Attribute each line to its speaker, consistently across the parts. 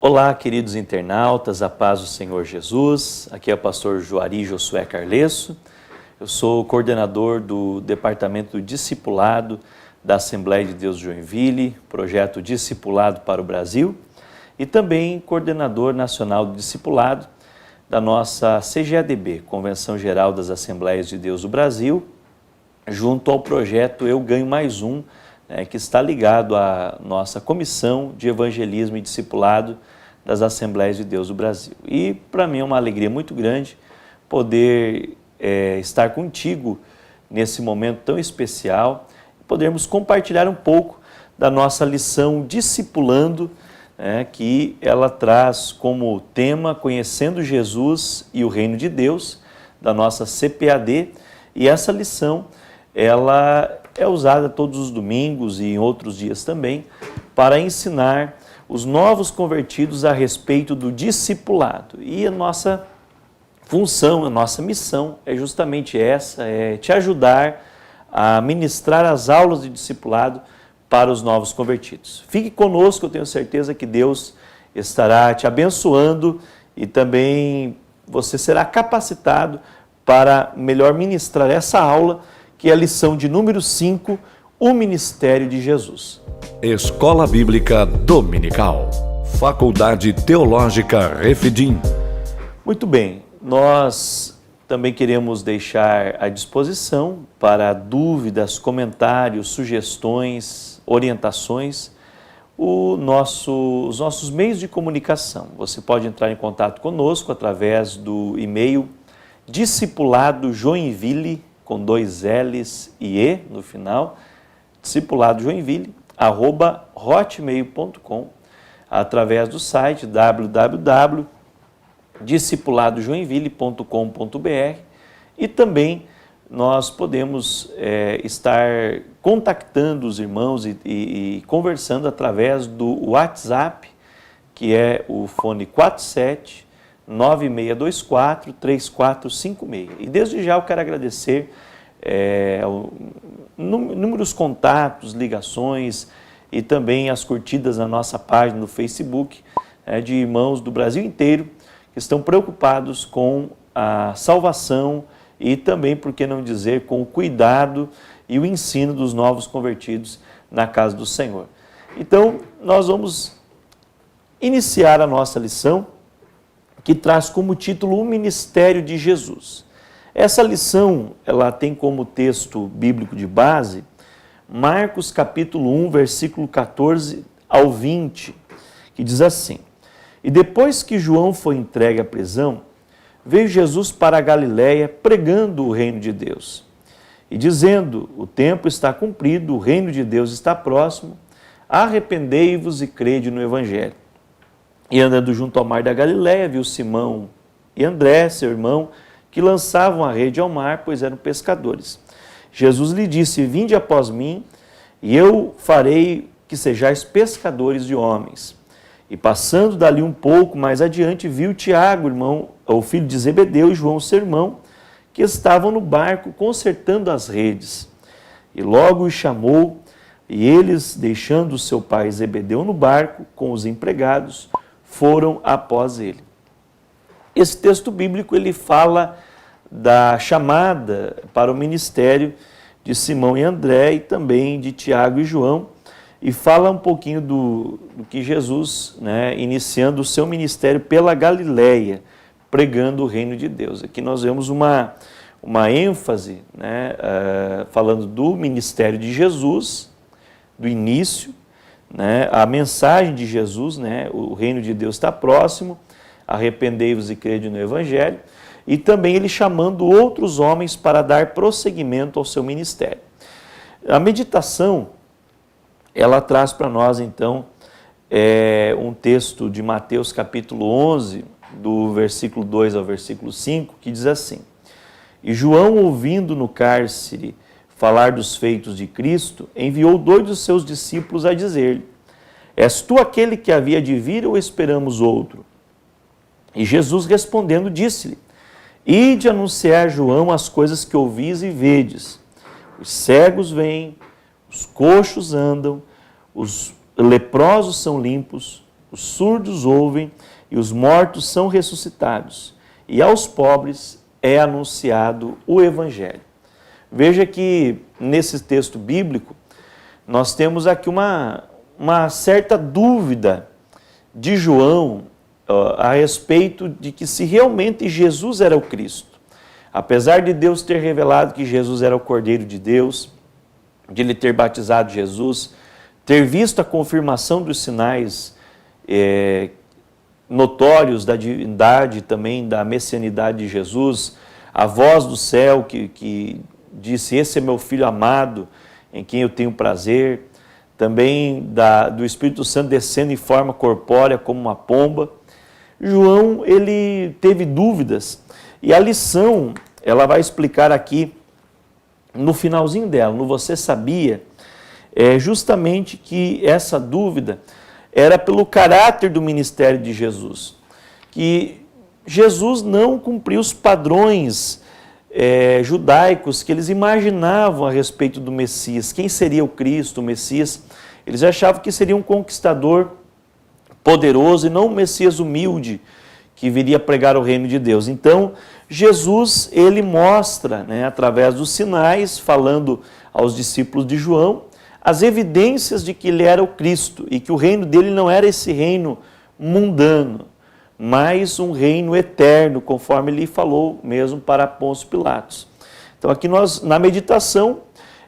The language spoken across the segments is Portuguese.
Speaker 1: Olá, queridos internautas, a paz do Senhor Jesus. Aqui é o pastor Juari Josué Carlesso. Eu sou coordenador do Departamento do Discipulado da Assembleia de Deus de Joinville, projeto Discipulado para o Brasil, e também coordenador nacional do Discipulado da nossa CGADB, Convenção Geral das Assembleias de Deus do Brasil, junto ao projeto Eu Ganho Mais Um, que está ligado à nossa Comissão de Evangelismo e Discipulado das Assembleias de Deus do Brasil. E para mim é uma alegria muito grande poder estar contigo nesse momento tão especial, podermos compartilhar um pouco da nossa lição Discipulando, que ela traz como tema Conhecendo Jesus e o Reino de Deus, da nossa CPAD, e essa lição ela é usada todos os domingos e em outros dias também para ensinar os novos convertidos a respeito do discipulado. E a nossa função, a nossa missão é justamente essa, é te ajudar a ministrar as aulas de discipulado para os novos convertidos. Fique conosco, eu tenho certeza que Deus estará te abençoando e também você será capacitado para melhor ministrar essa aula, que é a lição de número 5, o Ministério de Jesus.
Speaker 2: Escola Bíblica Dominical, Faculdade Teológica Refidim.
Speaker 1: Muito bem, nós também queremos deixar à disposição para dúvidas, comentários, sugestões, orientações, os nossos meios de comunicação. Você pode entrar em contato conosco através do e-mail discipuladojoinville, com 2 L's e E no final, discipuladojoinville@hotmail.com, através do site www.discipuladojoinville.com.br, e também nós podemos estar contactando os irmãos e conversando através do WhatsApp, que é o fone 47-9624-3456. E desde já eu quero agradecer inúmeros contatos, ligações e também as curtidas na nossa página no Facebook de irmãos do Brasil inteiro que estão preocupados com a salvação e também, por que não dizer, com o cuidado e o ensino dos novos convertidos na casa do Senhor. Então, nós vamos iniciar a nossa lição, que traz como título o Ministério de Jesus. Essa lição, ela tem como texto bíblico de base Marcos capítulo 1, versículo 14 ao 20, que diz assim: E depois que João foi entregue à prisão, veio Jesus para a Galiléia pregando o reino de Deus e dizendo: O tempo está cumprido, o reino de Deus está próximo, arrependei-vos e crede no Evangelho. E andando junto ao mar da Galiléia, viu Simão e André, seu irmão, que lançavam a rede ao mar, pois eram pescadores. Jesus lhe disse: Vinde após mim, e eu farei que sejais pescadores de homens. E passando dali um pouco mais adiante, viu Tiago, o filho de Zebedeu, e João, seu irmão, que estavam no barco consertando as redes. E logo os chamou, e eles, deixando seu pai Zebedeu no barco com os empregados, foram após ele. Esse texto bíblico ele fala da chamada para o ministério de Simão e André e também de Tiago e João, e fala um pouquinho do que Jesus, iniciando o seu ministério pela Galiléia, pregando o reino de Deus. Aqui nós vemos uma ênfase, falando do ministério de Jesus, do início, a mensagem de Jesus, o reino de Deus está próximo, arrependei-vos e crede no Evangelho, e também ele chamando outros homens para dar prosseguimento ao seu ministério. A meditação, ela traz para nós então um texto de Mateus capítulo 11, do versículo 2 ao versículo 5, que diz assim: E João, ouvindo no cárcere falar dos feitos de Cristo, enviou 2 dos seus discípulos a dizer-lhe: És tu aquele que havia de vir ou esperamos outro? E Jesus respondendo disse-lhe: Ide anunciar a João as coisas que ouvis e vedes. Os cegos vêm, os coxos andam, os leprosos são limpos, os surdos ouvem e os mortos são ressuscitados, e aos pobres é anunciado o Evangelho. Veja que nesse texto bíblico nós temos aqui uma certa dúvida de João a respeito de que se realmente Jesus era o Cristo. Apesar de Deus ter revelado que Jesus era o Cordeiro de Deus, de ele ter batizado Jesus, ter visto a confirmação dos sinais notórios da divindade, também da messianidade de Jesus, a voz do céu que disse, esse é meu Filho amado, em quem eu tenho prazer, também do Espírito Santo descendo em forma corpórea como uma pomba. João, ele teve dúvidas, e a lição, ela vai explicar aqui, no finalzinho dela, no Você Sabia, justamente que essa dúvida era pelo caráter do ministério de Jesus, que Jesus não cumpriu os padrões judaicos que eles imaginavam a respeito do Messias. Quem seria o Cristo, o Messias? Eles achavam que seria um conquistador poderoso e não um Messias humilde que viria pregar o reino de Deus. Então, Jesus, ele mostra, através dos sinais, falando aos discípulos de João, as evidências de que ele era o Cristo e que o reino dele não era esse reino mundano, mas um reino eterno, conforme ele falou mesmo para Pôncio Pilatos. Então aqui nós, na meditação,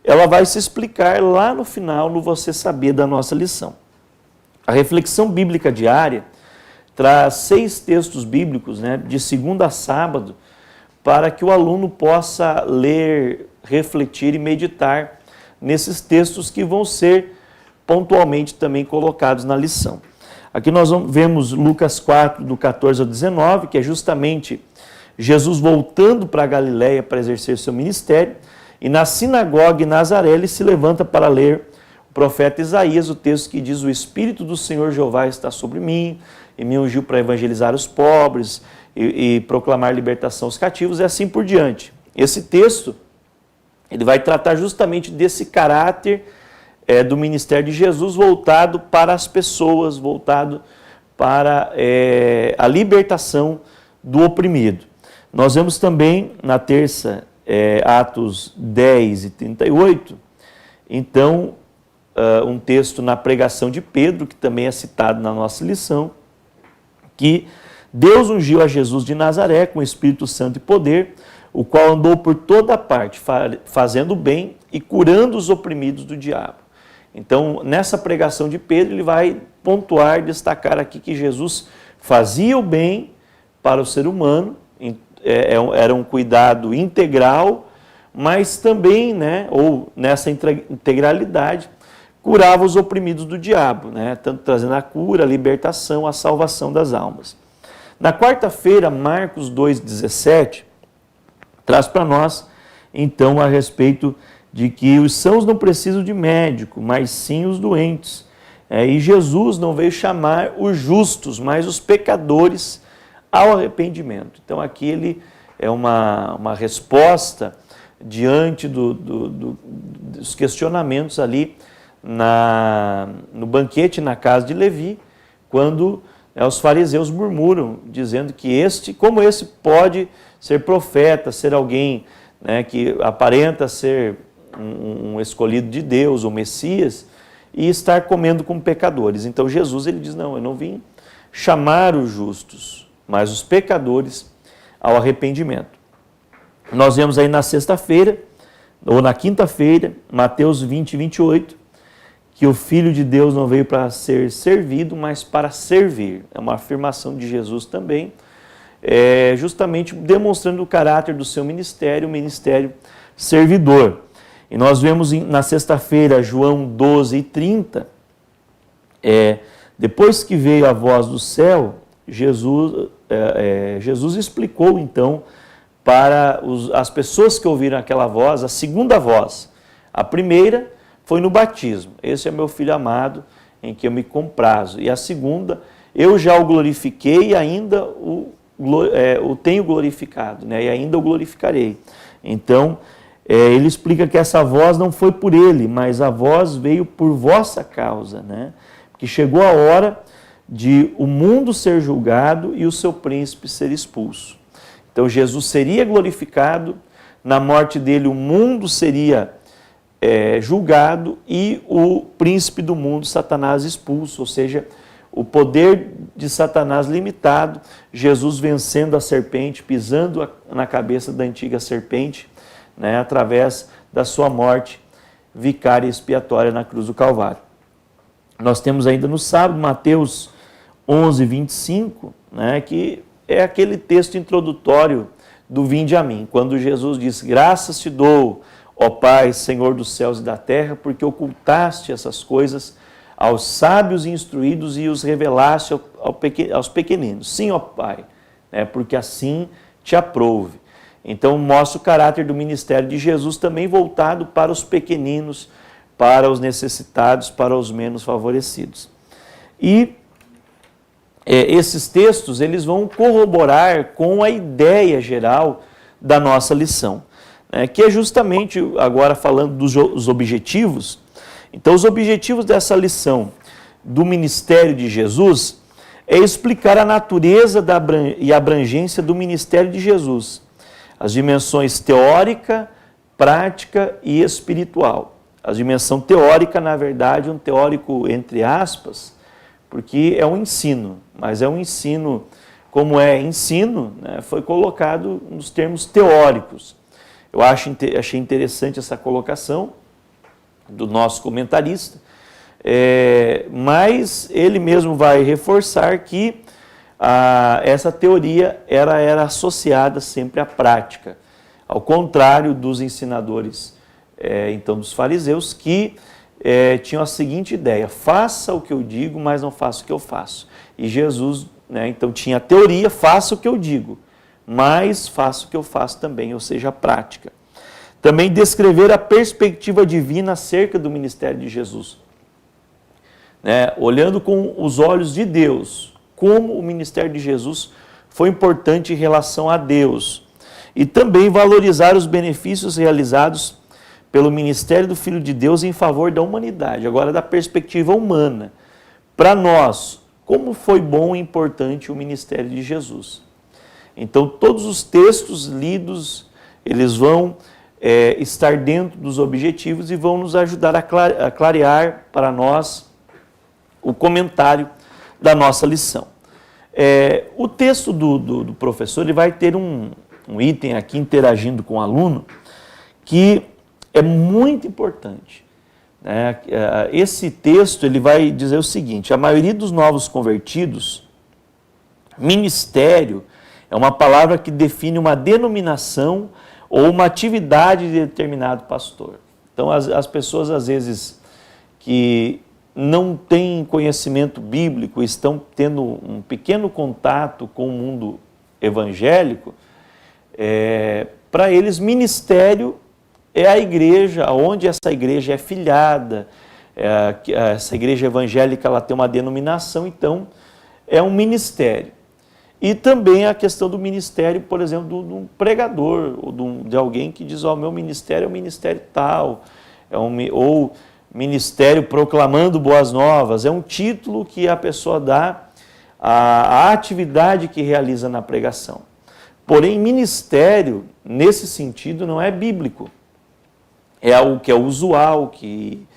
Speaker 1: ela vai se explicar lá no final, no Você Saber da nossa lição. A reflexão bíblica diária traz 6 textos bíblicos, de segunda a sábado, para que o aluno possa ler, refletir e meditar nesses textos que vão ser pontualmente também colocados na lição. Aqui nós vemos Lucas 4, do 14 ao 19, que é justamente Jesus voltando para a Galiléia para exercer seu ministério, e na sinagoga em Nazaré ele se levanta para ler o profeta Isaías, o texto que diz, o Espírito do Senhor Jeová está sobre mim, e me ungiu para evangelizar os pobres e proclamar libertação aos cativos, e assim por diante. Esse texto, ele vai tratar justamente desse caráter do ministério de Jesus voltado para as pessoas, voltado para a libertação do oprimido. Nós vemos também na terça, Atos 10 e 38, então, um texto na pregação de Pedro, que também é citado na nossa lição, que Deus ungiu a Jesus de Nazaré com o Espírito Santo e poder, o qual andou por toda parte, fazendo bem e curando os oprimidos do diabo. Então, nessa pregação de Pedro, ele vai pontuar, destacar aqui que Jesus fazia o bem para o ser humano, era um cuidado integral, mas também, ou nessa integralidade, curava os oprimidos do diabo, tanto trazendo a cura, a libertação, a salvação das almas. Na quarta-feira, Marcos 2,17, traz para nós, então, a respeito de que os sãos não precisam de médico, mas sim os doentes. E Jesus não veio chamar os justos, mas os pecadores ao arrependimento. Então aqui ele é uma resposta diante dos questionamentos ali no banquete na casa de Levi, quando os fariseus murmuram, dizendo que como esse pode ser profeta, ser alguém que aparenta ser um escolhido de Deus, ou Messias, e estar comendo com pecadores. Então Jesus, ele diz, não, eu não vim chamar os justos, mas os pecadores ao arrependimento. Nós vemos aí na sexta-feira, ou na quinta-feira, Mateus 20, 28, que o Filho de Deus não veio para ser servido, mas para servir. É uma afirmação de Jesus também, justamente demonstrando o caráter do seu ministério, o ministério servidor. E nós vemos na sexta-feira, João 12 e 30, depois que veio a voz do céu, Jesus explicou então para as pessoas que ouviram aquela voz, a segunda voz. A primeira foi no batismo, esse é meu Filho amado, em que eu me comprazo. E a segunda, eu já o glorifiquei e ainda o tenho glorificado, e ainda o glorificarei. Então, ele explica que essa voz não foi por ele, mas a voz veio por vossa causa, porque chegou a hora de o mundo ser julgado e o seu príncipe ser expulso. Então Jesus seria glorificado, na morte dele o mundo seria julgado e o príncipe do mundo, Satanás, expulso, ou seja, o poder de Satanás limitado, Jesus vencendo a serpente, pisando na cabeça da antiga serpente, né, através da sua morte vicária e expiatória na cruz do Calvário. Nós temos ainda no sábado, Mateus 11, 25, né, que é aquele texto introdutório do Vinde a mim, quando Jesus diz: graças te dou, ó Pai, Senhor dos céus e da terra, porque ocultaste essas coisas aos sábios e instruídos e os revelaste aos pequeninos. Sim, ó Pai, né, porque assim te aprouve. Então mostra o caráter do ministério de Jesus também voltado para os pequeninos, para os necessitados, para os menos favorecidos. E esses textos eles vão corroborar com a ideia geral da nossa lição, né, que é justamente, agora falando dos objetivos. Então, os objetivos dessa lição do ministério de Jesus é explicar a natureza e abrangência do ministério de Jesus, as dimensões teórica, prática e espiritual. A dimensão teórica, na verdade, um teórico entre aspas, porque é um ensino, mas é um ensino, como é ensino, né, foi colocado nos termos teóricos. Eu achei interessante essa colocação do nosso comentarista, mas ele mesmo vai reforçar que essa teoria era associada sempre à prática, ao contrário dos ensinadores, então dos fariseus, que tinham a seguinte ideia: faça o que eu digo, mas não faça o que eu faço. E Jesus, né, então tinha a teoria: faça o que eu digo, mas faça o que eu faço também, ou seja, a prática. Também descrever a perspectiva divina acerca do ministério de Jesus, né, olhando com os olhos de Deus, como o ministério de Jesus foi importante em relação a Deus. E também valorizar os benefícios realizados pelo ministério do Filho de Deus em favor da humanidade, agora da perspectiva humana. Para nós, como foi bom e importante o ministério de Jesus. Então, todos os textos lidos, eles vão estar dentro dos objetivos e vão nos ajudar a clarear para nós o comentário da nossa lição. O texto do professor ele vai ter um item aqui interagindo com o aluno que é muito importante. Esse texto ele vai dizer o seguinte: a maioria dos novos convertidos, ministério é uma palavra que define uma denominação ou uma atividade de determinado pastor. Então, as pessoas, às vezes, que não têm conhecimento bíblico, estão tendo um pequeno contato com o mundo evangélico, para eles, ministério é a igreja, onde essa igreja é filiada, essa igreja evangélica ela tem uma denominação, então é um ministério. E também a questão do ministério, por exemplo, de um pregador, ou de alguém que diz: meu ministério é um ministério tal, ou ministério proclamando boas novas, é um título que a pessoa dá à atividade que realiza na pregação. Porém, ministério, nesse sentido, não é bíblico. É algo que é usual, que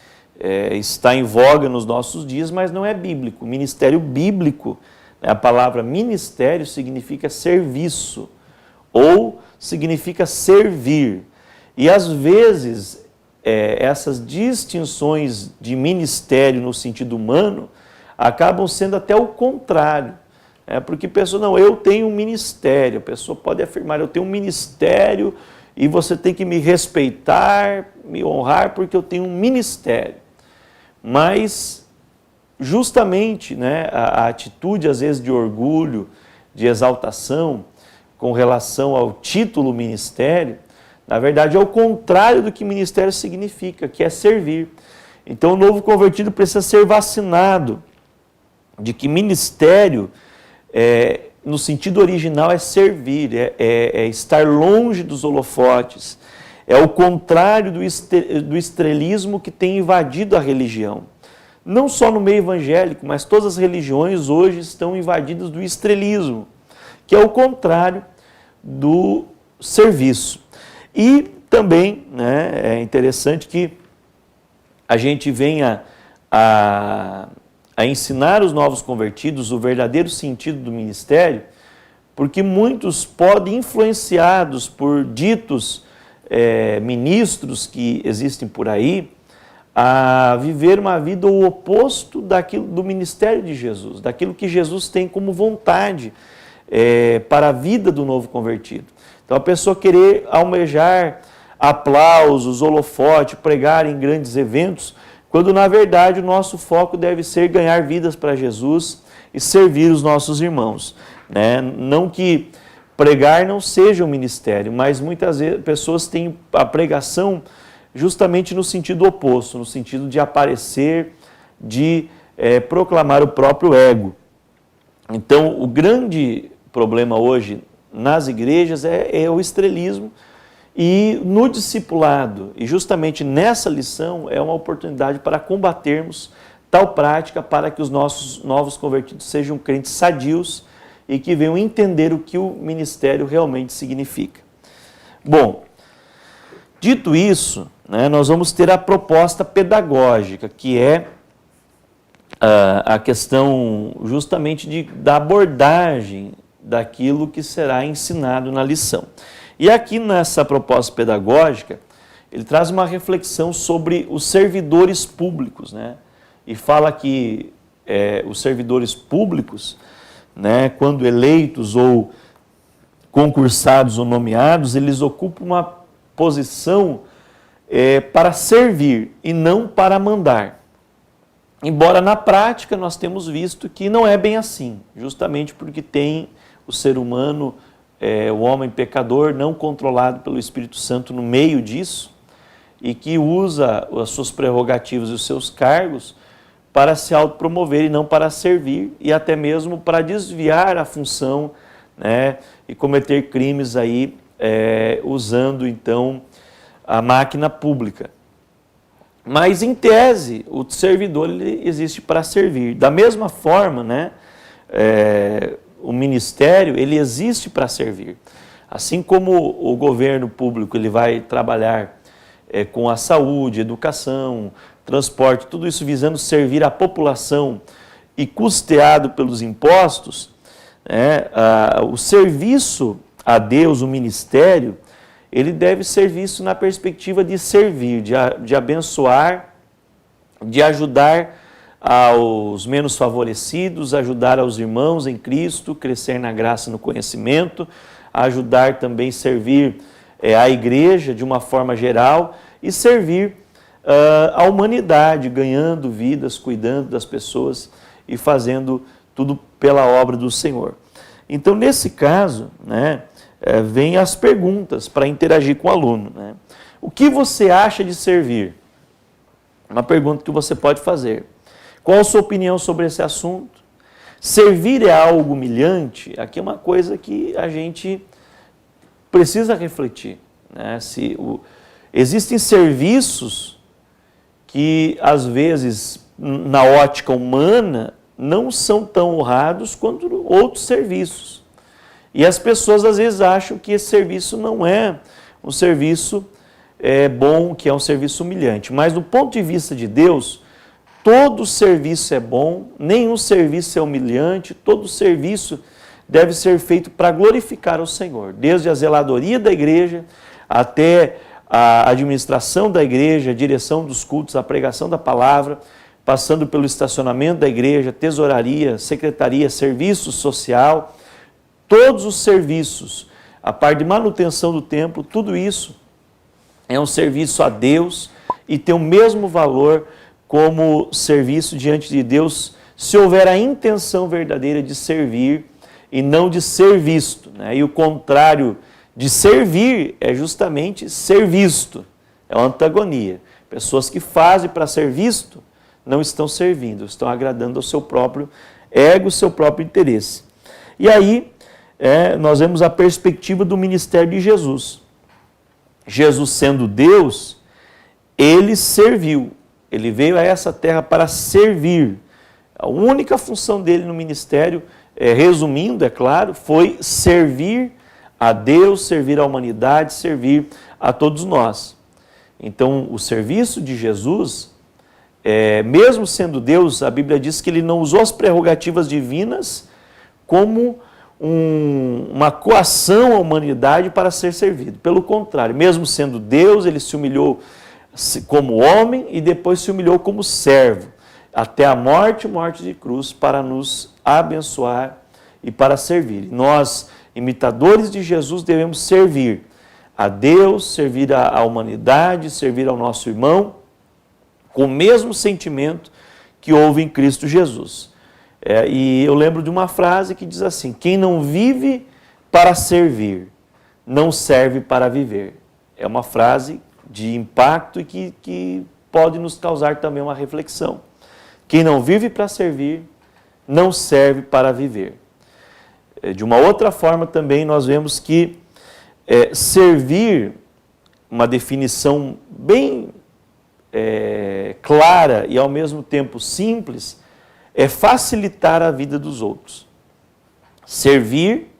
Speaker 1: está em voga nos nossos dias, mas não é bíblico. Ministério bíblico, a palavra ministério significa serviço, ou significa servir. E às vezes, essas distinções de ministério no sentido humano acabam sendo até o contrário. Porque a pessoa, não, eu tenho um ministério, a pessoa pode afirmar: eu tenho um ministério e você tem que me respeitar, me honrar, porque eu tenho um ministério. Mas, justamente, né, a atitude, às vezes, de orgulho, de exaltação, com relação ao título ministério, na verdade, é o contrário do que ministério significa, que é servir. Então, o novo convertido precisa ser vacinado de que ministério, no sentido original, é servir, é estar longe dos holofotes, é o contrário do estrelismo que tem invadido a religião. não só no meio evangélico, mas todas as religiões hoje estão invadidas do estrelismo, que é o contrário do serviço. E também, né, é interessante que a gente venha a ensinar os novos convertidos o verdadeiro sentido do ministério, porque muitos podem, influenciados por ditos ministros que existem por aí, a viver uma vida o oposto daquilo do ministério de Jesus, daquilo que Jesus tem como vontade para a vida do novo convertido. Então a pessoa querer almejar aplausos, holofote, pregar em grandes eventos, quando na verdade o nosso foco deve ser ganhar vidas para Jesus e servir os nossos irmãos, né? Não que pregar não seja um ministério, mas muitas vezes pessoas têm a pregação justamente no sentido oposto, no sentido de aparecer, de proclamar o próprio ego. Então, o grande problema hoje nas igrejas é o estrelismo e no discipulado. E justamente nessa lição é uma oportunidade para combatermos tal prática para que os nossos novos convertidos sejam crentes sadios e que venham entender o que o ministério realmente significa. Bom, dito isso, né, nós vamos ter a proposta pedagógica, que é a questão justamente da abordagem daquilo que será ensinado na lição. E aqui nessa proposta pedagógica, ele traz uma reflexão sobre os servidores públicos, né? E fala que os servidores públicos, né, quando eleitos ou concursados ou nomeados, eles ocupam uma posição para servir e não para mandar. Embora na prática nós temos visto que não é bem assim, justamente porque tem o ser humano, o homem pecador, não controlado pelo Espírito Santo no meio disso, e que usa as suas prerrogativas e os seus cargos para se autopromover e não para servir, e até mesmo para desviar a função, né, e cometer crimes aí, usando então a máquina pública. Mas em tese, o servidor ele existe para servir. Da mesma forma, né, o ministério ele existe para servir. Assim como o governo público ele vai trabalhar com a saúde, educação, transporte, tudo isso visando servir a população e custeado pelos impostos, né, o serviço a Deus, o ministério, ele deve ser visto na perspectiva de servir, de abençoar, de ajudar aos menos favorecidos, ajudar aos irmãos em Cristo, crescer na graça e no conhecimento, ajudar também a servir a igreja de uma forma geral e servir a humanidade, ganhando vidas, cuidando das pessoas e fazendo tudo pela obra do Senhor. Então, nesse caso, né, vem as perguntas para interagir com o aluno, né? O que você acha de servir? Uma pergunta que você pode fazer. Qual a sua opinião sobre esse assunto? Servir é algo humilhante? Aqui é uma coisa que a gente precisa refletir, né? Existem serviços que, às vezes, na ótica humana, não são tão honrados quanto outros serviços. E as pessoas, às vezes, acham que esse serviço não é um serviço bom, que é um serviço humilhante. Mas, do ponto de vista de Deus, todo serviço é bom, nenhum serviço é humilhante, todo serviço deve ser feito para glorificar o Senhor. Desde a zeladoria da igreja até a administração da igreja, a direção dos cultos, a pregação da palavra, passando pelo estacionamento da igreja, tesouraria, secretaria, serviço social, todos os serviços, a parte de manutenção do templo, tudo isso é um serviço a Deus e tem o mesmo valor como serviço diante de Deus, se houver a intenção verdadeira de servir e não de ser visto, né? E o contrário de servir é justamente ser visto, é uma antagonia. Pessoas que fazem para ser visto não estão servindo, estão agradando ao seu próprio ego, ao seu próprio interesse. E aí, nós vemos a perspectiva do ministério de Jesus. Jesus sendo Deus, ele serviu, ele veio a essa terra para servir. A única função dele no ministério, resumindo, é claro, foi servir a Deus, servir a humanidade, servir a todos nós. Então, o serviço de Jesus, mesmo sendo Deus, a Bíblia diz que ele não usou as prerrogativas divinas como uma coação à humanidade para ser servido. Pelo contrário, mesmo sendo Deus, ele se humilhou como homem e depois se humilhou como servo, até a morte de cruz, para nos abençoar e para servir. Nós, imitadores de Jesus, devemos servir a Deus, servir à humanidade, servir ao nosso irmão, com o mesmo sentimento que houve em Cristo Jesus. E eu lembro de uma frase que diz assim: quem não vive para servir, não serve para viver. É uma frase de impacto e que pode nos causar também uma reflexão. Quem não vive para servir, não serve para viver. De uma outra forma também nós vemos que servir, uma definição bem clara e ao mesmo tempo simples, é facilitar a vida dos outros. Servir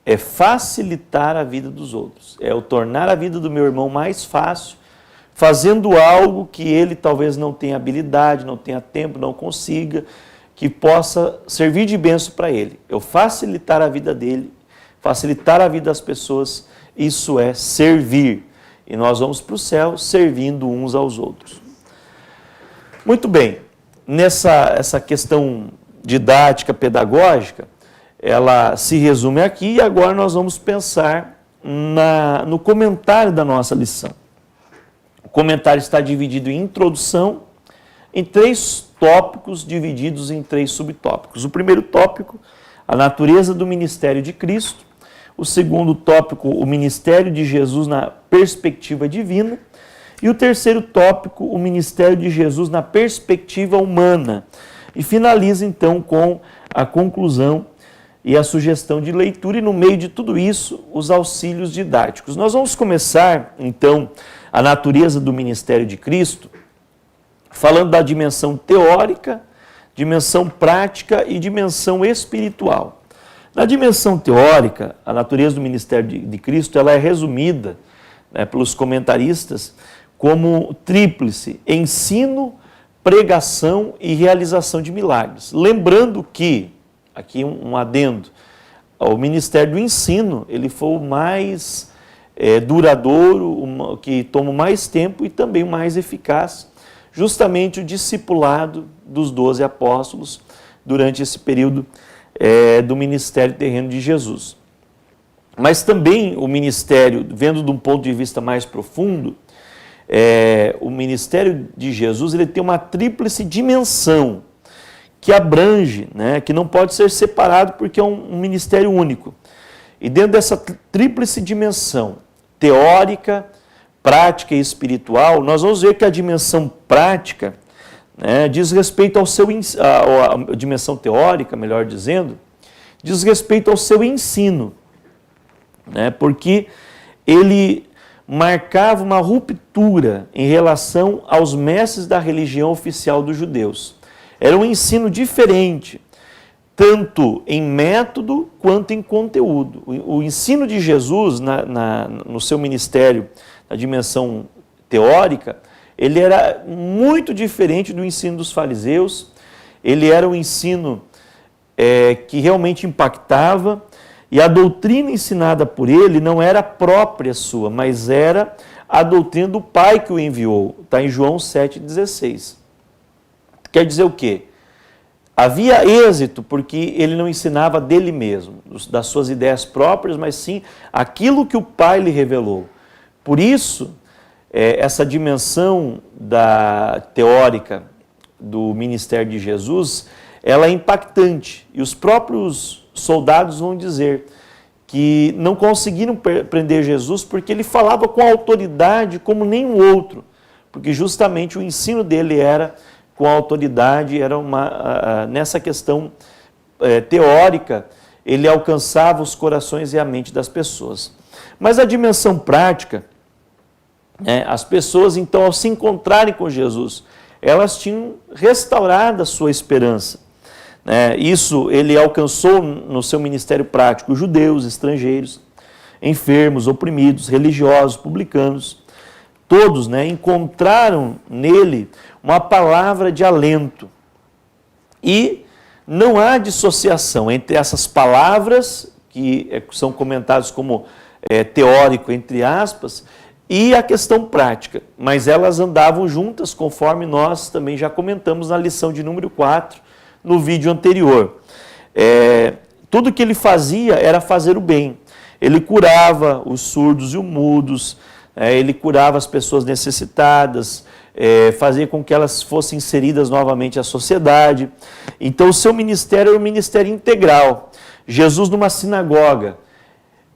Speaker 1: é facilitar a vida dos outros. É eu tornar a vida do meu irmão mais fácil, fazendo algo que ele talvez não tenha habilidade, não tenha tempo, não consiga, que possa servir de bênção para ele. Eu facilitar a vida dele, facilitar a vida das pessoas, isso é servir. E nós vamos para o céu servindo uns aos outros. Muito bem, essa questão didática, pedagógica, ela se resume aqui e agora nós vamos pensar no comentário da nossa lição. O comentário está dividido em introdução, em 3 tópicos divididos em 3 subtópicos. O primeiro tópico, a natureza do ministério de Cristo. O segundo tópico, o ministério de Jesus na perspectiva divina. E o terceiro tópico, o ministério de Jesus na perspectiva humana. E finaliza então com a conclusão e a sugestão de leitura, e no meio de tudo isso, os auxílios didáticos. Nós vamos começar, então, a natureza do ministério de Cristo, falando da dimensão teórica, dimensão prática e dimensão espiritual. Na dimensão teórica, a natureza do ministério de Cristo, ela é resumida, pelos comentaristas como tríplice: ensino, pregação e realização de milagres. Lembrando que, aqui um adendo, o ministério do ensino, ele foi o mais duradouro, que toma mais tempo e também o mais eficaz, justamente o discipulado dos 12 apóstolos durante esse período do ministério terreno de Jesus. Mas também o ministério, vendo de um ponto de vista mais profundo, o ministério de Jesus, ele tem uma tríplice dimensão que abrange, que não pode ser separado porque é um ministério único. E dentro dessa tríplice dimensão, teórica, prática e espiritual, nós vamos ver que a dimensão prática diz respeito ao seu, a dimensão teórica, melhor dizendo, diz respeito ao seu ensino, porque ele marcava uma ruptura em relação aos mestres da religião oficial dos judeus. Era um ensino diferente, tanto em método quanto em conteúdo. O ensino de Jesus no seu ministério, na dimensão teórica, ele era muito diferente do ensino dos fariseus. Ele era um ensino que realmente impactava, e a doutrina ensinada por ele não era própria sua, mas era a doutrina do Pai que o enviou. Está em João 7,16. Quer dizer o quê? Havia êxito porque ele não ensinava dele mesmo, das suas ideias próprias, mas sim aquilo que o Pai lhe revelou. Por isso, essa dimensão teórica do ministério de Jesus, ela é impactante. E os próprios soldados vão dizer que não conseguiram prender Jesus porque ele falava com autoridade como nenhum outro, porque justamente o ensino dele era com autoridade, era nessa questão teórica, ele alcançava os corações e a mente das pessoas. Mas a dimensão prática, as pessoas então, ao se encontrarem com Jesus, elas tinham restaurado a sua esperança. Isso ele alcançou no seu ministério prático judeus, estrangeiros, enfermos, oprimidos, religiosos, publicanos. Todos encontraram nele uma palavra de alento. E não há dissociação entre essas palavras, que são comentadas como teórico, entre aspas, e a questão prática. Mas elas andavam juntas, conforme nós também já comentamos na lição de número 4, no vídeo anterior. Tudo que ele fazia era fazer o bem. Ele curava os surdos e os mudos, ele curava as pessoas necessitadas, fazia com que elas fossem inseridas novamente à sociedade. Então, o seu ministério era um ministério integral. Jesus, numa sinagoga,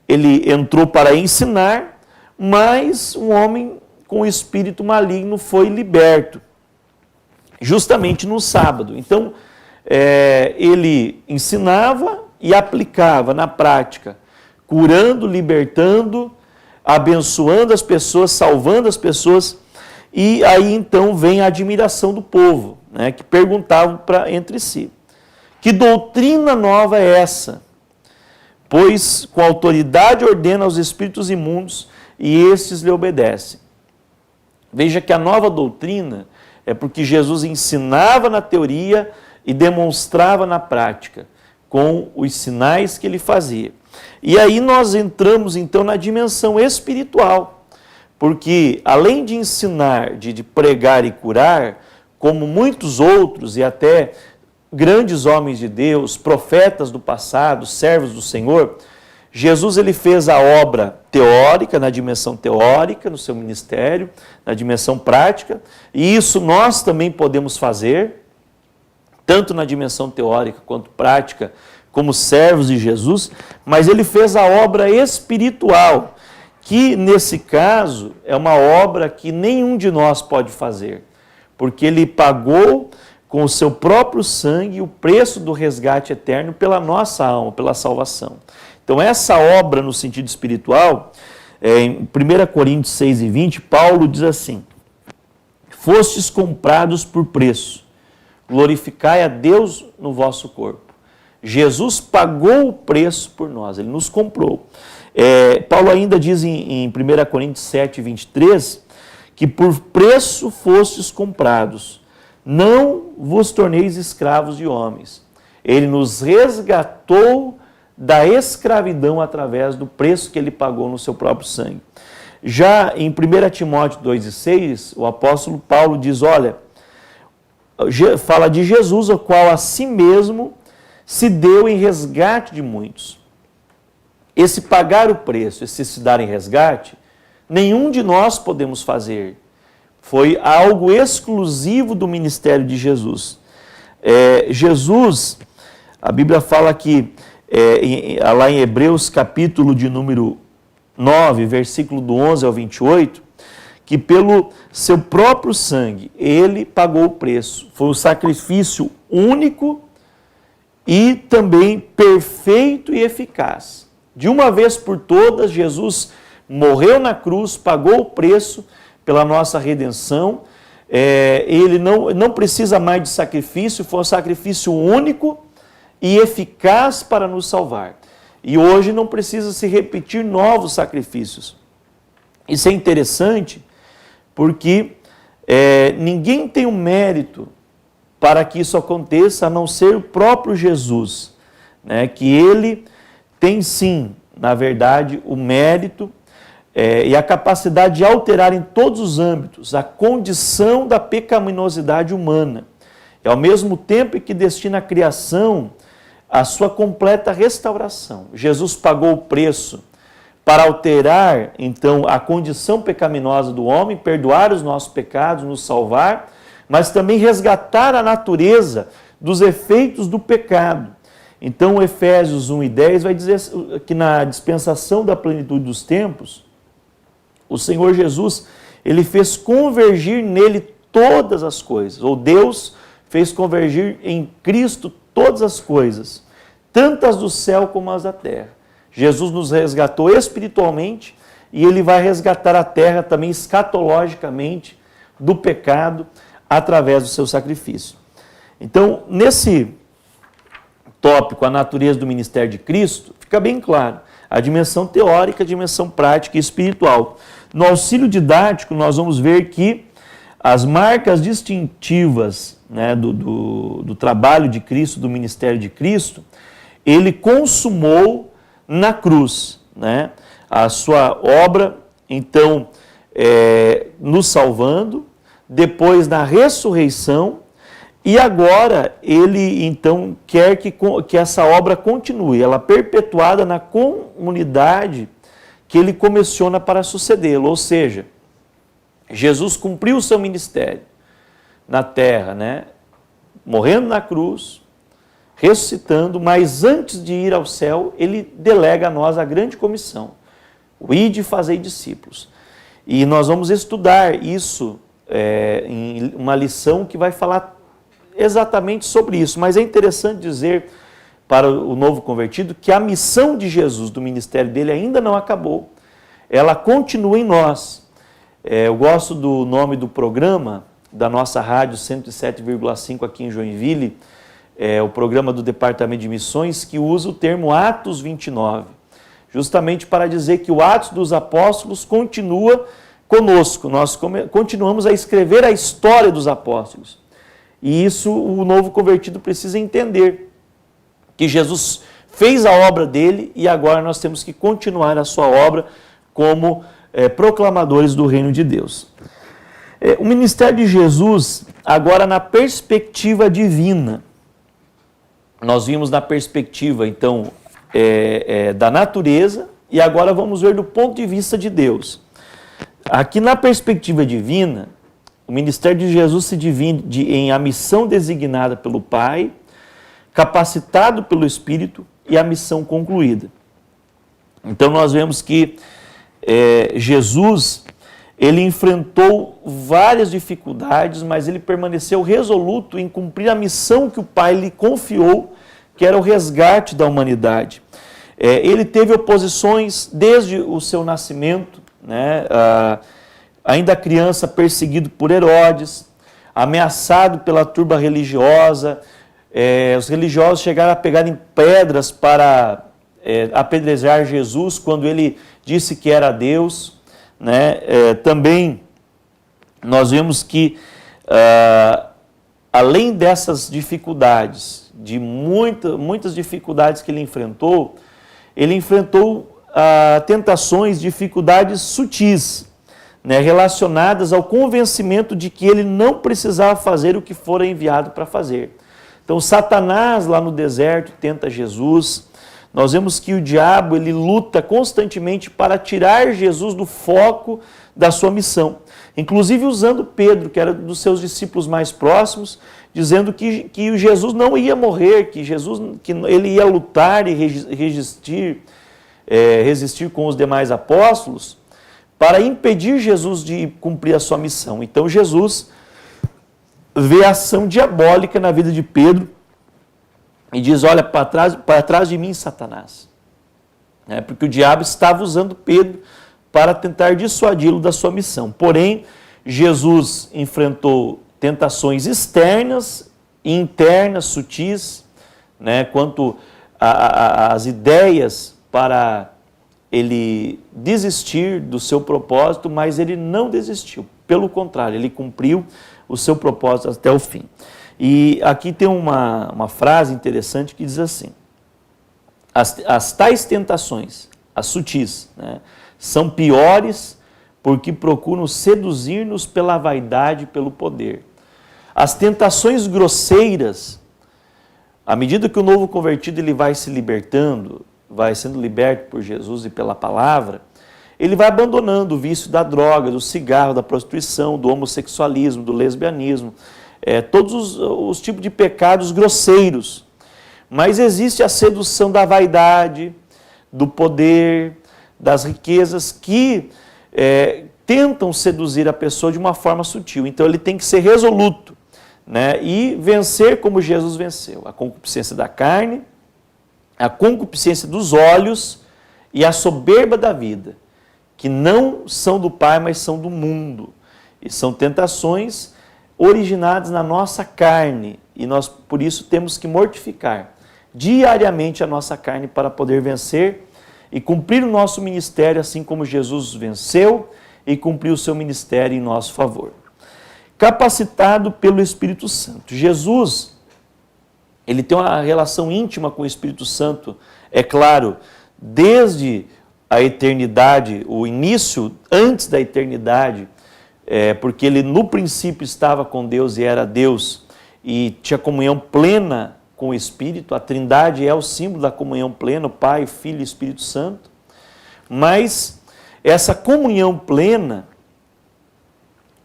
Speaker 1: ele entrou para ensinar, mas um homem com espírito maligno foi liberto, justamente no sábado. Então, ele ensinava e aplicava na prática, curando, libertando, abençoando as pessoas, salvando as pessoas. E aí então vem a admiração do povo, que perguntavam entre si: que doutrina nova é essa? Pois com autoridade ordena aos espíritos imundos e estes lhe obedecem. Veja que a nova doutrina é porque Jesus ensinava na teoria e demonstrava na prática, com os sinais que ele fazia. E aí nós entramos então na dimensão espiritual. Porque, além de ensinar, de pregar e curar, como muitos outros e até grandes homens de Deus, profetas do passado, servos do Senhor, Jesus ele fez a obra teórica, na dimensão teórica, no seu ministério, na dimensão prática, e isso nós também podemos fazer, tanto na dimensão teórica quanto prática, como servos de Jesus, mas ele fez a obra espiritual, que nesse caso é uma obra que nenhum de nós pode fazer, porque ele pagou com o seu próprio sangue o preço do resgate eterno pela nossa alma, pela salvação. Então essa obra no sentido espiritual, em 1 Coríntios 6:20, Paulo diz assim: fostes comprados por preço, glorificai a Deus no vosso corpo. Jesus pagou o preço por nós, ele nos comprou. Paulo ainda diz em 1 Coríntios 7:23, que por preço fostes comprados, não vos torneis escravos de homens. Ele nos resgatou da escravidão através do preço que ele pagou no seu próprio sangue. Já em 1 Timóteo 2:6, o apóstolo Paulo diz, fala de Jesus, o qual a si mesmo se deu em resgate de muitos. Esse pagar o preço, esse se dar em resgate, nenhum de nós podemos fazer. Foi algo exclusivo do ministério de Jesus. Jesus, a Bíblia fala que, lá em Hebreus, capítulo de número 9, versículo do 11 ao 28, que pelo seu próprio sangue, ele pagou o preço. Foi um sacrifício único e também perfeito e eficaz. De uma vez por todas, Jesus morreu na cruz, pagou o preço pela nossa redenção. Ele não precisa mais de sacrifício, foi um sacrifício único e eficaz para nos salvar. E hoje não precisa se repetir novos sacrifícios. Isso é interessante porque ninguém tem o mérito para que isso aconteça, a não ser o próprio Jesus, que ele tem sim, na verdade, o mérito e a capacidade de alterar em todos os âmbitos a condição da pecaminosidade humana. E ao mesmo tempo que destina a criação a sua completa restauração. Jesus pagou o preço para alterar, então, a condição pecaminosa do homem, perdoar os nossos pecados, nos salvar, mas também resgatar a natureza dos efeitos do pecado. Então, Efésios 1:10 vai dizer que na dispensação da plenitude dos tempos, o Senhor Jesus, ele fez convergir nele todas as coisas, ou Deus fez convergir em Cristo todas as coisas, tanto as do céu como as da terra. Jesus nos resgatou espiritualmente e ele vai resgatar a terra também escatologicamente do pecado, através do seu sacrifício. Então, nesse tópico, a natureza do ministério de Cristo, fica bem claro a dimensão teórica, a dimensão prática e espiritual. No auxílio didático, nós vamos ver que as marcas distintivas, né, do trabalho de Cristo, do ministério de Cristo, ele consumou na cruz, né, a sua obra, então, nos salvando, depois na ressurreição, e agora ele então quer que essa obra continue, ela perpetuada na comunidade que ele comissiona para sucedê-lo, ou seja, Jesus cumpriu o seu ministério na terra, né? Morrendo na cruz, ressuscitando, mas antes de ir ao céu, ele delega a nós a grande comissão, o ide e fazei discípulos. E nós vamos estudar isso em uma lição que vai falar exatamente sobre isso, mas é interessante dizer para o novo convertido que a missão de Jesus, do ministério dele, ainda não acabou, ela continua em nós. Eu gosto do nome do programa da nossa rádio 107,5 aqui em Joinville, o programa do Departamento de Missões, que usa o termo Atos 29, justamente para dizer que o Atos dos Apóstolos continua conosco, nós continuamos a escrever a história dos apóstolos. E isso o novo convertido precisa entender, que Jesus fez a obra dele e agora nós temos que continuar a sua obra como proclamadores do reino de Deus. O ministério de Jesus, agora na perspectiva divina, nós vimos na perspectiva, então, da natureza, e agora vamos ver do ponto de vista de Deus. Aqui na perspectiva divina, o ministério de Jesus se divide em a missão designada pelo Pai, capacitado pelo Espírito e a missão concluída. Então nós vemos que Jesus, ele enfrentou várias dificuldades, mas ele permaneceu resoluto em cumprir a missão que o Pai lhe confiou, que era o resgate da humanidade. Ele teve oposições desde o seu nascimento, né? Ainda criança, perseguido por Herodes, ameaçado pela turba religiosa, os religiosos chegaram a pegar em pedras para apedrejar Jesus quando ele disse que era Deus, né? Também nós vemos que, além dessas dificuldades, de muitas dificuldades que ele enfrentou tentações, dificuldades sutis, né, relacionadas ao convencimento de que ele não precisava fazer o que fora enviado para fazer. Então, Satanás, lá no deserto, tenta Jesus. Nós vemos que o diabo, ele luta constantemente para tirar Jesus do foco da sua missão. Inclusive usando Pedro, que era dos seus discípulos mais próximos, dizendo que Jesus não ia morrer, que ele ia lutar e resistir com os demais apóstolos, para impedir Jesus de cumprir a sua missão. Então Jesus vê a ação diabólica na vida de Pedro e diz: olha, para trás de mim, Satanás. Porque o diabo estava usando Pedro para tentar dissuadi-lo da sua missão. Porém, Jesus enfrentou tentações externas e internas, sutis, né, quanto às ideias para ele desistir do seu propósito, mas ele não desistiu. Pelo contrário, ele cumpriu o seu propósito até o fim. E aqui tem uma frase interessante que diz assim: as tais tentações, as sutis, né, são piores porque procuram seduzir-nos pela vaidade e pelo poder. As tentações grosseiras, à medida que o novo convertido ele vai se libertando, vai sendo liberto por Jesus e pela palavra, ele vai abandonando o vício da droga, do cigarro, da prostituição, do homossexualismo, do lesbianismo, todos os tipos de pecados grosseiros. Mas existe a sedução da vaidade, do poder, das riquezas que tentam seduzir a pessoa de uma forma sutil. Então ele tem que ser resoluto, né, e vencer como Jesus venceu: a concupiscência da carne, a concupiscência dos olhos e a soberba da vida, que não são do Pai, mas são do mundo. E são tentações originadas na nossa carne, e nós por isso temos que mortificar diariamente a nossa carne para poder vencer e cumprir o nosso ministério, assim como Jesus venceu e cumpriu o seu ministério em nosso favor. Capacitado pelo Espírito Santo. Jesus, ele tem uma relação íntima com o Espírito Santo, é claro, desde a eternidade, o início, antes da eternidade, porque ele no princípio estava com Deus e era Deus, e tinha comunhão plena com o Espírito. A Trindade é o símbolo da comunhão plena, o Pai, Filho e Espírito Santo. Mas essa comunhão plena,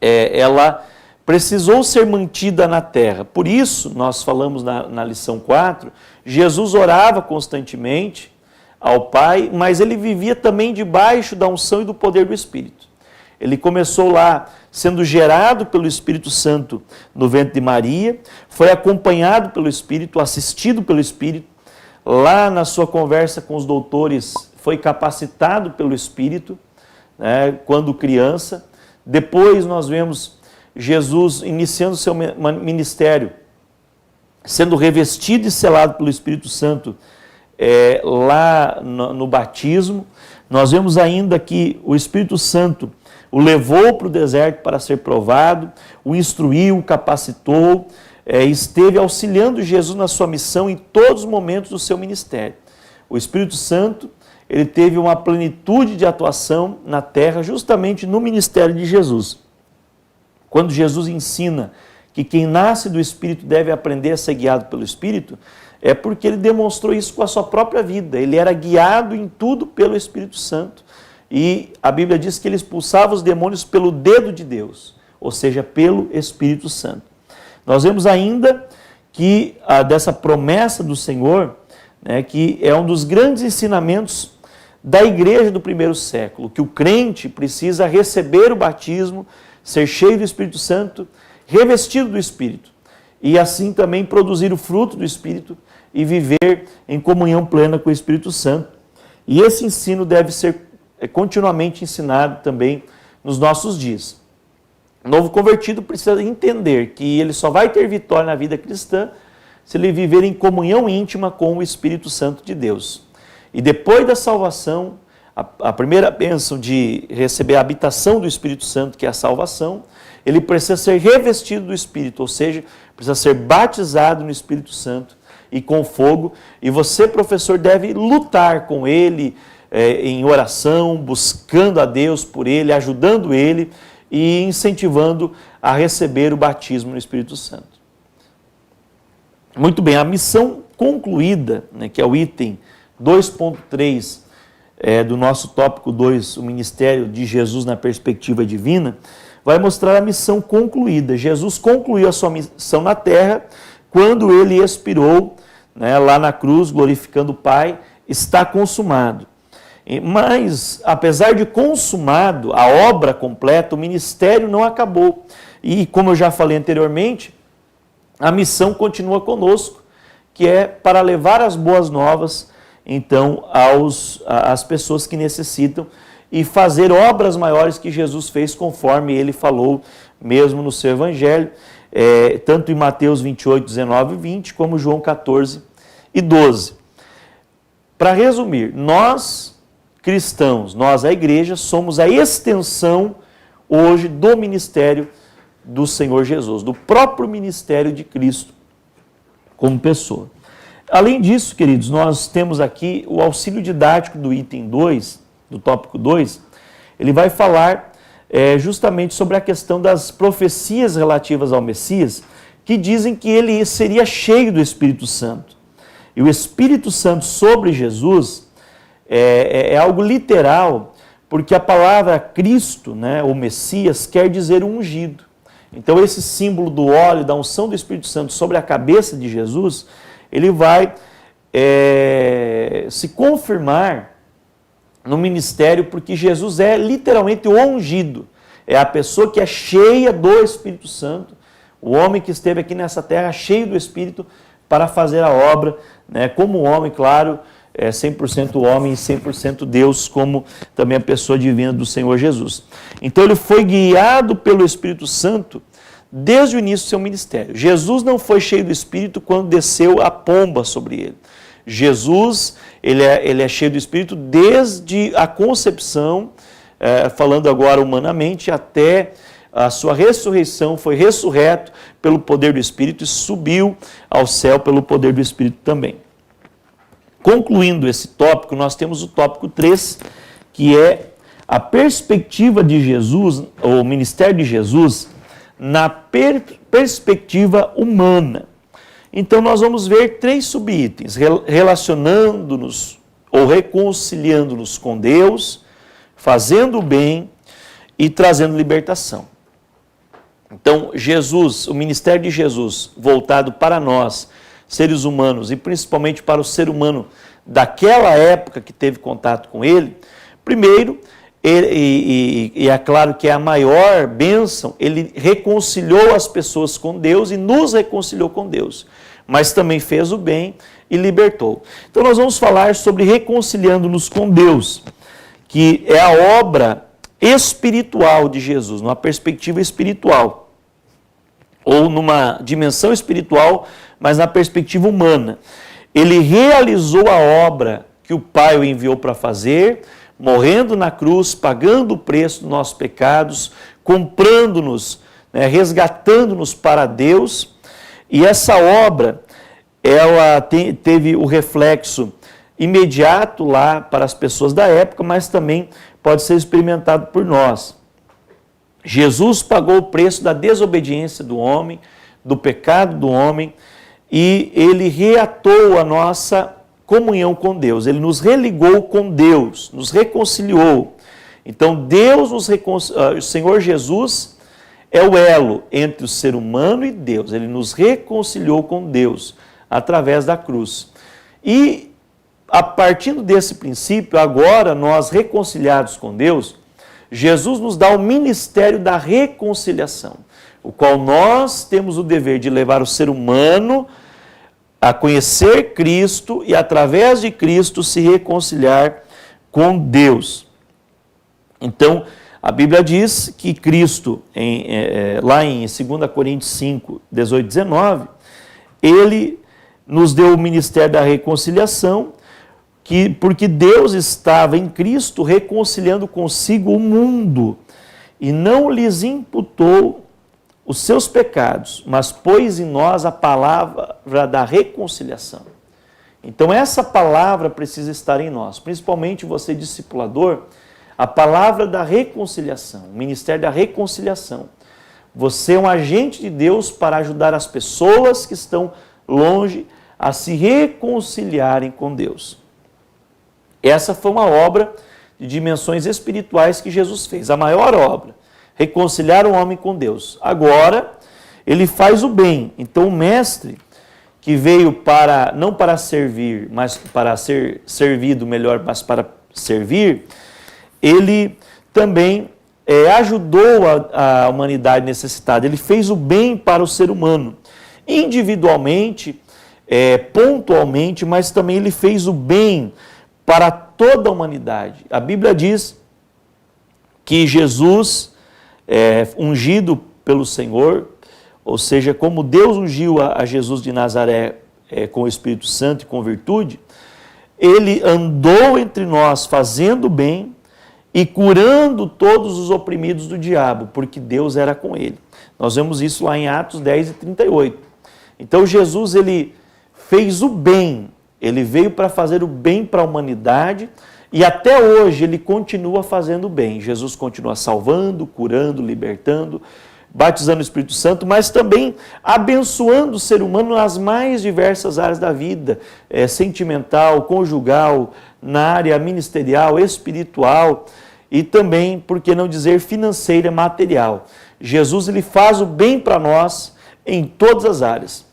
Speaker 1: ela precisou ser mantida na terra. Por isso, nós falamos na lição 4, Jesus orava constantemente ao Pai, mas ele vivia também debaixo da unção e do poder do Espírito. Ele começou lá sendo gerado pelo Espírito Santo no ventre de Maria, foi acompanhado pelo Espírito, assistido pelo Espírito, lá na sua conversa com os doutores, foi capacitado pelo Espírito, né, quando criança. Depois nós vemos Jesus iniciando seu ministério, sendo revestido e selado pelo Espírito Santo lá no batismo. Nós vemos ainda que o Espírito Santo o levou para o deserto para ser provado, o instruiu, o capacitou, esteve auxiliando Jesus na sua missão em todos os momentos do seu ministério. O Espírito Santo, ele teve uma plenitude de atuação na terra justamente no ministério de Jesus. Quando Jesus ensina que quem nasce do Espírito deve aprender a ser guiado pelo Espírito, é porque ele demonstrou isso com a sua própria vida. Ele era guiado em tudo pelo Espírito Santo. E a Bíblia diz que ele expulsava os demônios pelo dedo de Deus, ou seja, pelo Espírito Santo. Nós vemos ainda que dessa promessa do Senhor, né, que é um dos grandes ensinamentos da igreja do primeiro século, que o crente precisa receber o batismo, ser cheio do Espírito Santo, revestido do Espírito, e assim também produzir o fruto do Espírito e viver em comunhão plena com o Espírito Santo. E esse ensino deve ser continuamente ensinado também nos nossos dias. O novo convertido precisa entender que ele só vai ter vitória na vida cristã se ele viver em comunhão íntima com o Espírito Santo de Deus. E depois da salvação, a primeira bênção de receber a habitação do Espírito Santo, que é a salvação, ele precisa ser revestido do Espírito, ou seja, precisa ser batizado no Espírito Santo e com fogo. E você, professor, deve lutar com ele em oração, buscando a Deus por ele, ajudando ele e incentivando a receber o batismo no Espírito Santo. Muito bem, a missão concluída, né, que é o item 2.3 do nosso tópico 2, o ministério de Jesus na perspectiva divina, vai mostrar a missão concluída. Jesus concluiu a sua missão na terra quando ele expirou, né, lá na cruz, glorificando o Pai, está consumado. Mas, apesar de consumado, a obra completa, o ministério não acabou. E, como eu já falei anteriormente, a missão continua conosco, que é para levar as boas novas, então, às pessoas que necessitam e fazer obras maiores que Jesus fez, conforme ele falou mesmo no seu evangelho, tanto em Mateus 28, 19 e 20, como João 14 e 12. Para resumir, nós cristãos, nós, a igreja, somos a extensão hoje do ministério do Senhor Jesus, do próprio ministério de Cristo como pessoa. Além disso, queridos, nós temos aqui o auxílio didático do item 2, do tópico 2, ele vai falar justamente sobre a questão das profecias relativas ao Messias, que dizem que ele seria cheio do Espírito Santo. E o Espírito Santo sobre Jesus é algo literal, porque a palavra Cristo, né, o Messias, quer dizer ungido. Então esse símbolo do óleo, da unção do Espírito Santo sobre a cabeça de Jesus, ele vai se confirmar no ministério, porque Jesus é literalmente o ungido, é a pessoa que é cheia do Espírito Santo, o homem que esteve aqui nessa terra cheio do Espírito para fazer a obra, né, como homem, claro, 100% homem e 100% Deus, como também a pessoa divina do Senhor Jesus. Então ele foi guiado pelo Espírito Santo desde o início do seu ministério. Jesus não foi cheio do Espírito quando desceu a pomba sobre ele. Jesus, ele é cheio do Espírito desde a concepção, falando agora humanamente, até a sua ressurreição, foi ressurreto pelo poder do Espírito e subiu ao céu pelo poder do Espírito também. Concluindo esse tópico, nós temos o tópico 3, que é a perspectiva de Jesus, ou o ministério de Jesus, na perspectiva humana. Então nós vamos ver 3 subitens, relacionando-nos ou reconciliando-nos com Deus, fazendo o bem e trazendo libertação. Então Jesus, o ministério de Jesus, voltado para nós, seres humanos, e principalmente para o ser humano daquela época que teve contato com ele, primeiro, e é claro que é a maior bênção, ele reconciliou as pessoas com Deus e nos reconciliou com Deus, mas também fez o bem e libertou. Então nós vamos falar sobre reconciliando-nos com Deus, que é a obra espiritual de Jesus, numa perspectiva espiritual, ou numa dimensão espiritual, mas na perspectiva humana. Ele realizou a obra que o Pai o enviou para fazer, morrendo na cruz, pagando o preço dos nossos pecados, comprando-nos, resgatando-nos para Deus. E essa obra, ela teve o reflexo imediato lá para as pessoas da época, mas também pode ser experimentado por nós. Jesus pagou o preço da desobediência do homem, do pecado do homem, e ele reatou a nossa comunhão com Deus. Ele nos religou com Deus, nos reconciliou. Então Deus o Senhor Jesus é o elo entre o ser humano e Deus. Ele nos reconciliou com Deus através da cruz. E a partir desse princípio, agora nós reconciliados com Deus, Jesus nos dá o ministério da reconciliação, o qual nós temos o dever de levar o ser humano a conhecer Cristo e, através de Cristo, se reconciliar com Deus. Então, a Bíblia diz que Cristo, lá em 2 Coríntios 5, 18 e 19, ele nos deu o ministério da reconciliação, porque Deus estava em Cristo reconciliando consigo o mundo e não lhes imputou os seus pecados, mas pôs em nós a palavra da reconciliação. Então essa palavra precisa estar em nós, principalmente você discipulador, a palavra da reconciliação, o ministério da reconciliação. Você é um agente de Deus para ajudar as pessoas que estão longe a se reconciliarem com Deus. Essa foi uma obra de dimensões espirituais que Jesus fez, a maior obra, reconciliar o homem com Deus. Agora, ele faz o bem. Então, o mestre, que veio não para servir, mas para ser servido melhor, mas para servir, ele também ajudou a humanidade necessitada. Ele fez o bem para o ser humano, individualmente, pontualmente, mas também ele fez o bem para toda a humanidade. A Bíblia diz que Jesus, ungido pelo Senhor, ou seja, como Deus ungiu a Jesus de Nazaré com o Espírito Santo e com virtude, ele andou entre nós fazendo bem e curando todos os oprimidos do diabo, porque Deus era com ele. Nós vemos isso lá em Atos 10 e 38. Então Jesus, ele fez o bem. Ele veio para fazer o bem para a humanidade e até hoje ele continua fazendo o bem. Jesus continua salvando, curando, libertando, batizando o Espírito Santo, mas também abençoando o ser humano nas mais diversas áreas da vida, sentimental, conjugal, na área ministerial, espiritual e também, por que não dizer, financeira, material. Jesus, ele faz o bem para nós em todas as áreas.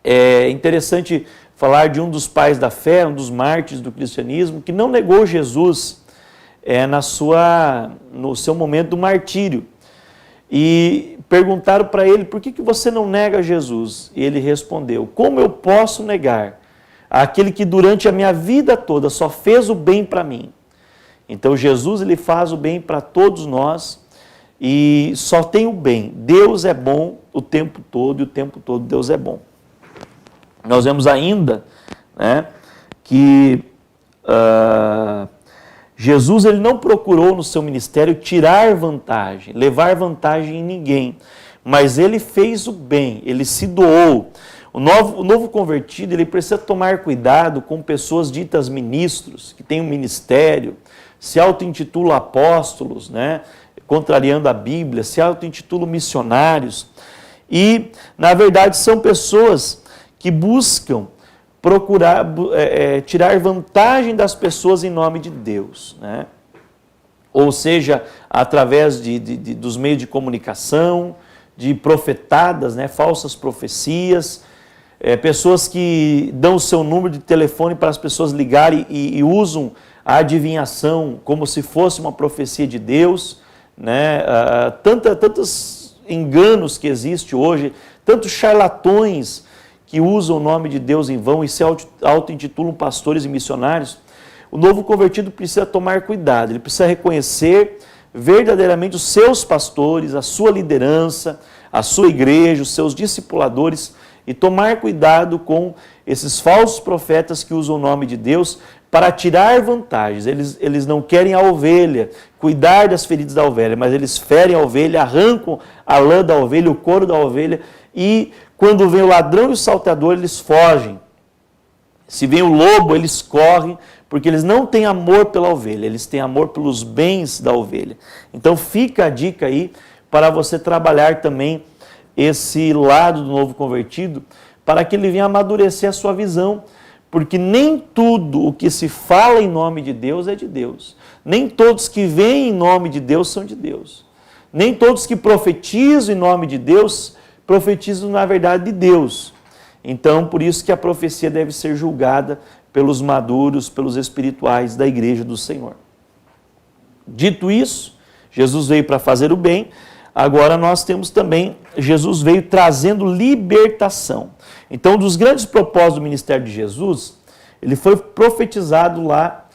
Speaker 1: É interessante falar de um dos pais da fé, um dos mártires do cristianismo, que não negou Jesus no seu momento do martírio. E perguntaram para ele, por que você não nega Jesus? E ele respondeu, como eu posso negar aquele que durante a minha vida toda só fez o bem para mim? Então Jesus, ele faz o bem para todos nós e só tem o bem. Deus é bom o tempo todo e o tempo todo Deus é bom. Nós vemos ainda, né, que Jesus ele não procurou no seu ministério tirar vantagem, levar vantagem em ninguém, mas ele fez o bem, ele se doou. O novo convertido ele precisa tomar cuidado com pessoas ditas ministros, que têm um ministério, se auto-intitulam apóstolos, né, contrariando a Bíblia, se auto-intitulam missionários, e na verdade são pessoas que buscam procurar tirar vantagem das pessoas em nome de Deus, né? Ou seja, através dos meios de comunicação, de profetadas, né? Falsas profecias, pessoas que dão o seu número de telefone para as pessoas ligarem e usam a adivinhação como se fosse uma profecia de Deus, né? Tantos enganos que existem hoje, tantos charlatões que usam o nome de Deus em vão e se auto-intitulam pastores e missionários. O novo convertido precisa tomar cuidado, ele precisa reconhecer verdadeiramente os seus pastores, a sua liderança, a sua igreja, os seus discipuladores, e tomar cuidado com esses falsos profetas que usam o nome de Deus para tirar vantagens. Eles não querem a ovelha, cuidar das feridas da ovelha, mas eles ferem a ovelha, arrancam a lã da ovelha, o couro da ovelha, e quando vem o ladrão e o salteador, eles fogem. Se vem o lobo, eles correm, porque eles não têm amor pela ovelha, eles têm amor pelos bens da ovelha. Então fica a dica aí para você trabalhar também esse lado do novo convertido, para que ele venha amadurecer a sua visão, porque nem tudo o que se fala em nome de Deus é de Deus. Nem todos que vêm em nome de Deus são de Deus. Nem todos que profetizam em nome de Deus profetizam na verdade de Deus. Então, por isso que a profecia deve ser julgada pelos maduros, pelos espirituais da igreja do Senhor. Dito isso, Jesus veio para fazer o bem, agora nós temos também, Jesus veio trazendo libertação. Então, um dos grandes propósitos do ministério de Jesus, ele foi profetizado lá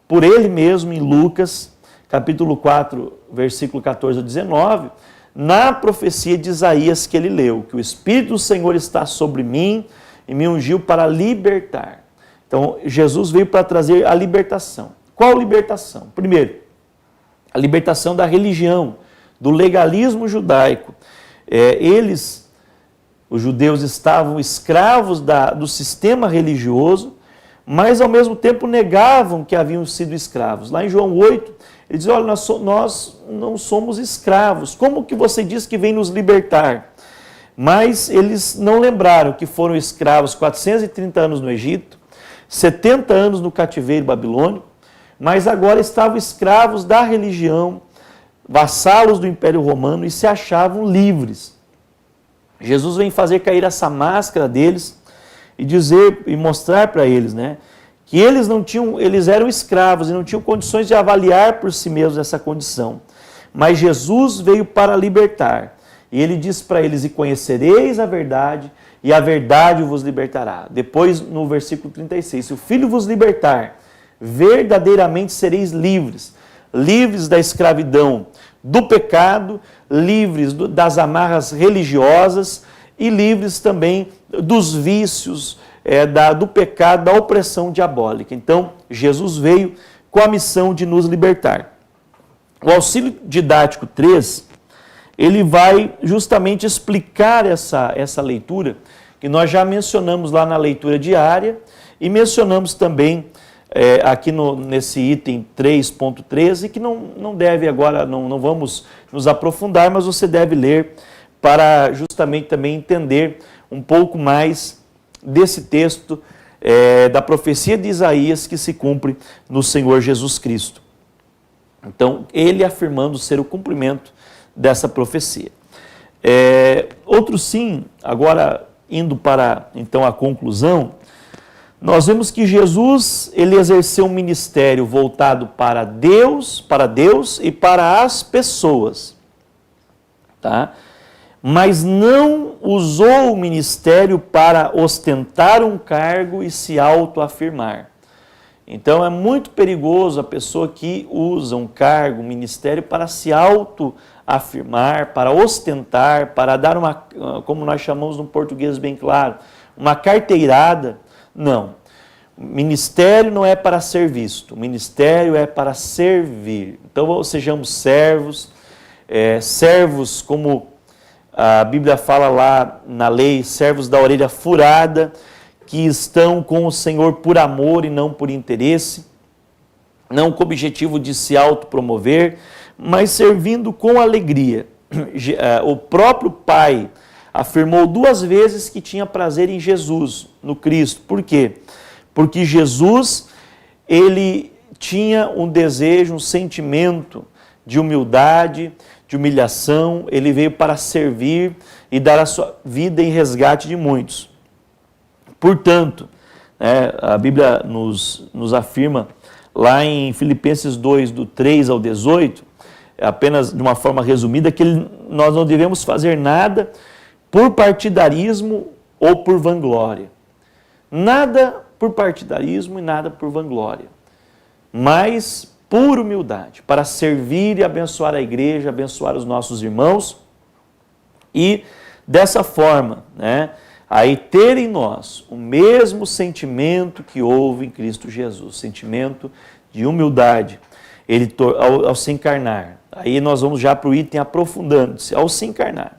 Speaker 1: por ele mesmo em Lucas, capítulo 4, versículo 14 a 19, na profecia de Isaías que ele leu, que o Espírito do Senhor está sobre mim e me ungiu para libertar. Então, Jesus veio para trazer a libertação. Qual libertação? Primeiro, a libertação da religião, do legalismo judaico. Os judeus estavam escravos do sistema religioso, mas ao mesmo tempo negavam que haviam sido escravos. Lá em João 8, ele diz, olha, nós não somos escravos, como que você diz que vem nos libertar? Mas eles não lembraram que foram escravos 430 anos no Egito, 70 anos no cativeiro babilônico, mas agora estavam escravos da religião, vassalos do Império Romano e se achavam livres. Jesus vem fazer cair essa máscara deles e dizer e mostrar para eles, né, que eles eram escravos e não tinham condições de avaliar por si mesmos essa condição. Mas Jesus veio para libertar. E ele diz para eles, e conhecereis a verdade, e a verdade vos libertará. Depois, no versículo 36, se o Filho vos libertar, verdadeiramente sereis livres. Livres da escravidão, do pecado, livres das amarras religiosas e livres também dos vícios, do pecado, da opressão diabólica. Então, Jesus veio com a missão de nos libertar. O auxílio didático 3, ele vai justamente explicar essa leitura, que nós já mencionamos lá na leitura diária, e mencionamos também aqui nesse item 3.13, que não deve agora, não vamos nos aprofundar, mas você deve ler para justamente também entender um pouco mais desse texto da profecia de Isaías que se cumpre no Senhor Jesus Cristo. Então, ele afirmando ser o cumprimento dessa profecia. Outro sim, agora indo para então a conclusão, nós vemos que Jesus ele exerceu um ministério voltado para Deus e para as pessoas, tá? Mas não usou o ministério para ostentar um cargo e se autoafirmar. Então é muito perigoso a pessoa que usa um cargo, um ministério para se autoafirmar, para ostentar, para dar uma, como nós chamamos no português bem claro, uma carteirada. Não. Ministério não é para ser visto, o ministério é para servir. Então sejamos servos, servos como a Bíblia fala lá na lei, servos da orelha furada, que estão com o Senhor por amor e não por interesse, não com o objetivo de se autopromover, mas servindo com alegria. O próprio Pai afirmou 2 vezes que tinha prazer em Jesus, no Cristo. Por quê? Porque Jesus, ele tinha um desejo, um sentimento de humildade, de humilhação, ele veio para servir e dar a sua vida em resgate de muitos. Portanto, a Bíblia nos afirma lá em Filipenses 2, do 3 ao 18, apenas de uma forma resumida, que nós não devemos fazer nada por partidarismo ou por vanglória. Nada por partidarismo e nada por vanglória, mas por humildade, para servir e abençoar a igreja, abençoar os nossos irmãos e dessa forma, aí ter em nós o mesmo sentimento que houve em Cristo Jesus, sentimento de humildade, ele ao se encarnar. Aí nós vamos já para o item aprofundando-se, ao se encarnar.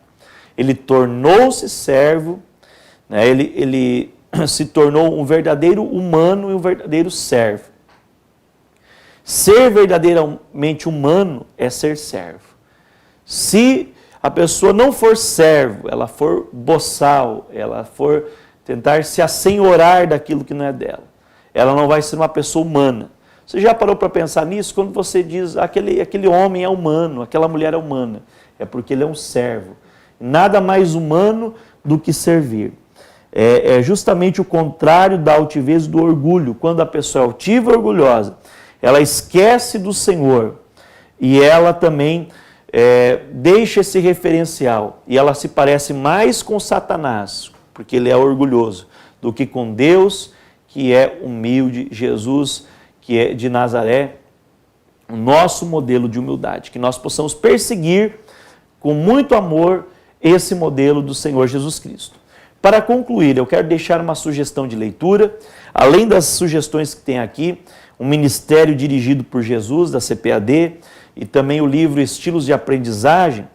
Speaker 1: Ele tornou-se servo, ele se tornou um verdadeiro humano e um verdadeiro servo. Ser verdadeiramente humano é ser servo. Se a pessoa não for servo, ela for boçal, ela for tentar se assenhorar daquilo que não é dela, ela não vai ser uma pessoa humana. Você já parou para pensar nisso? Quando você diz aquele homem é humano, aquela mulher é humana, é porque ele é um servo. Nada mais humano do que servir. É justamente o contrário da altivez e do orgulho. Quando a pessoa é altiva e orgulhosa, ela esquece do Senhor e ela também deixa esse referencial e ela se parece mais com Satanás, porque ele é orgulhoso, do que com Deus, que é humilde, Jesus, que é de Nazaré, o nosso modelo de humildade, que nós possamos perseguir com muito amor esse modelo do Senhor Jesus Cristo. Para concluir, eu quero deixar uma sugestão de leitura, além das sugestões que tem aqui, um ministério dirigido por Jesus, da CPAD, e também o livro Estilos de Aprendizagem.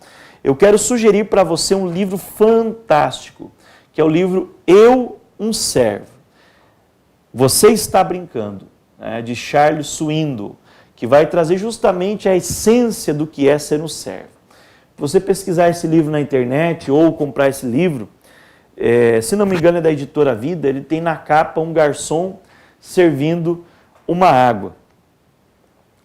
Speaker 1: Eu quero sugerir para você um livro fantástico, que é o livro Eu, um Servo. Você está brincando, de Charles Swindoll, que vai trazer justamente a essência do que é ser um servo. Você pesquisar esse livro na internet ou comprar esse livro, se não me engano é da editora Vida, ele tem na capa um garçom servindo uma água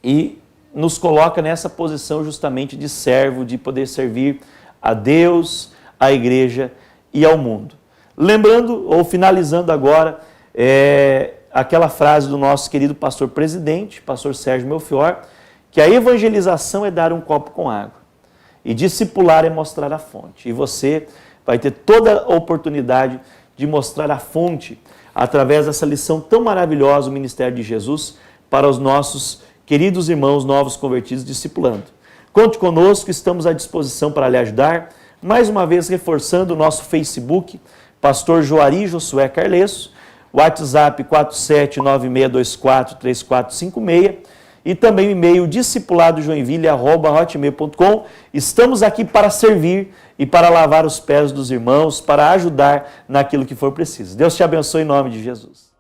Speaker 1: e nos coloca nessa posição justamente de servo, de poder servir a Deus, à igreja e ao mundo. Lembrando, ou finalizando agora, aquela frase do nosso querido pastor presidente, pastor Sérgio Melchior, que a evangelização é dar um copo com água e discipular é mostrar a fonte. E você vai ter toda a oportunidade de mostrar a fonte através dessa lição tão maravilhosa, o ministério de Jesus, para os nossos queridos irmãos novos convertidos discipulando. Conte conosco, estamos à disposição para lhe ajudar. Mais uma vez, reforçando o nosso Facebook, Pastor Joari Josué Carlesso, WhatsApp 4796243456 e também o e-mail discipuladojoinville@hotmail.com. Estamos aqui para servir e para lavar os pés dos irmãos, para ajudar naquilo que for preciso. Deus te abençoe em nome de Jesus.